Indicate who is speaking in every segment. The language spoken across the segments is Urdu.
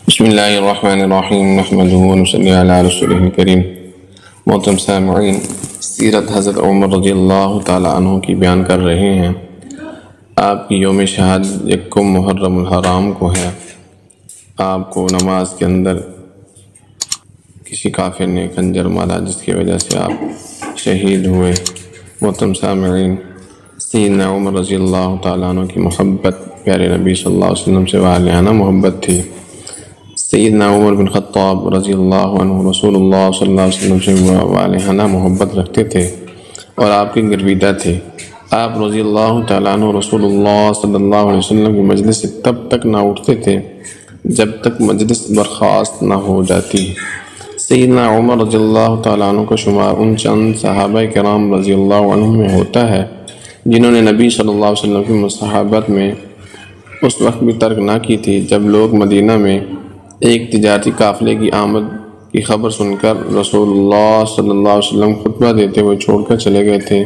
Speaker 1: بسم اللہ الرحمن الرحیم نحمدہ ونصلی علی رسولہ الکریم۔ محترم سامعین، سیرت حضرت عمر رضی اللہ تعالیٰ عنہ کی بیان کر رہے ہیں۔ آپ کی یوم شہادت یکم محرم الحرام کو ہے۔ آپ کو نماز کے اندر کسی کافر نے خنجر مارا جس کی وجہ سے آپ شہید ہوئے۔ محترم سامعین، سیدنا عمر رضی اللہ تعالیٰ عنہ کی محبت پیارے نبی صلی اللہ علیہ وسلم سے والہانہ محبت تھی۔ سیدنا عمر بن خطاب رضی اللہ عنہ رسول اللہ صلی اللہ علیہ وسلم سے والہانہ محبت رکھتے تھے اور آپ کے گرویدہ تھے۔ آپ رضی اللہ تعالیٰ عنہ رسول اللہ صلی اللہ علیہ وسلم کی مجلس سے تب تک نہ اٹھتے تھے جب تک مجلس برخاست نہ ہو جاتی۔ سیدنا عمر رضی اللہ تعالیٰ عنہ کا شمار ان چند صحابہ کرام رضی اللہ عنہ میں ہوتا ہے جنہوں نے نبی صلی اللہ علیہ وسلم کی مصاحبت میں اس وقت بھی ترک نہ کی تھی جب لوگ مدینہ میں ایک تجارتی قافلے کی آمد کی خبر سن کر رسول اللہ صلی اللہ علیہ وسلم خطبہ دیتے ہوئے چھوڑ کر چلے گئے تھے۔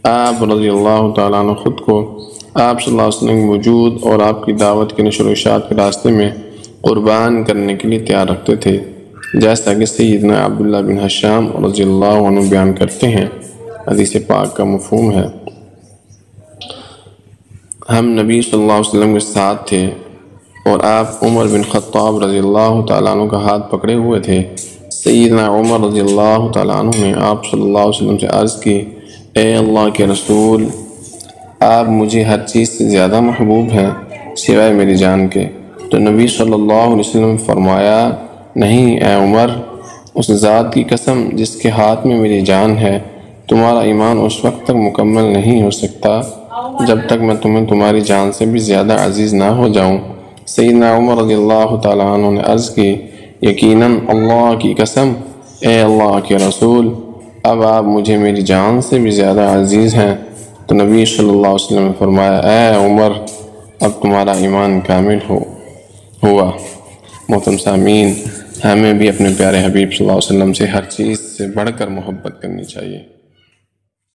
Speaker 1: آپ رضی اللہ تعالیٰ عنہ خود کو آپ صلی اللہ علیہ وسلم کے وجود اور آپ کی دعوت کے نشر و اشاعت کے راستے میں قربان کرنے کے لیے تیار رکھتے تھے، جیسا کہ سیدنا عبداللہ بن حشام رضی اللہ عنہ بیان کرتے ہیں۔ حدیث پاک کا مفہوم ہے، ہم نبی صلی اللہ علیہ وسلم کے ساتھ تھے اور آپ عمر بن خطاب رضی اللہ تعالیٰ عنہ کا ہاتھ پکڑے ہوئے تھے۔ سیدنا عمر رضی اللہ تعالیٰ عنہ نے آپ صلی اللہ علیہ وسلم سے عرض کی، اے اللہ کے رسول، آپ مجھے ہر چیز سے زیادہ محبوب ہیں سوائے میری جان کے۔ تو نبی صلی اللہ علیہ وسلم نے فرمایا، نہیں اے عمر، اس ذات کی قسم جس کے ہاتھ میں میری جان ہے، تمہارا ایمان اس وقت تک مکمل نہیں ہو سکتا جب تک میں تمہیں تمہاری جان سے بھی زیادہ عزیز نہ ہو جاؤں۔ سیدنا عمر رضی اللہ تعالیٰ عنہ نے عرض کی، یقیناً اللہ کی قسم اے اللہ کے رسول، اب آپ مجھے میری جان سے بھی زیادہ عزیز ہیں۔ تو نبی صلی اللہ علیہ وسلم نے فرمایا، اے عمر، اب تمہارا ایمان کامل ہوا۔ محترم سامعین، ہمیں بھی اپنے پیارے حبیب صلی اللہ علیہ وسلم سے ہر چیز سے بڑھ کر محبت کرنی چاہیے۔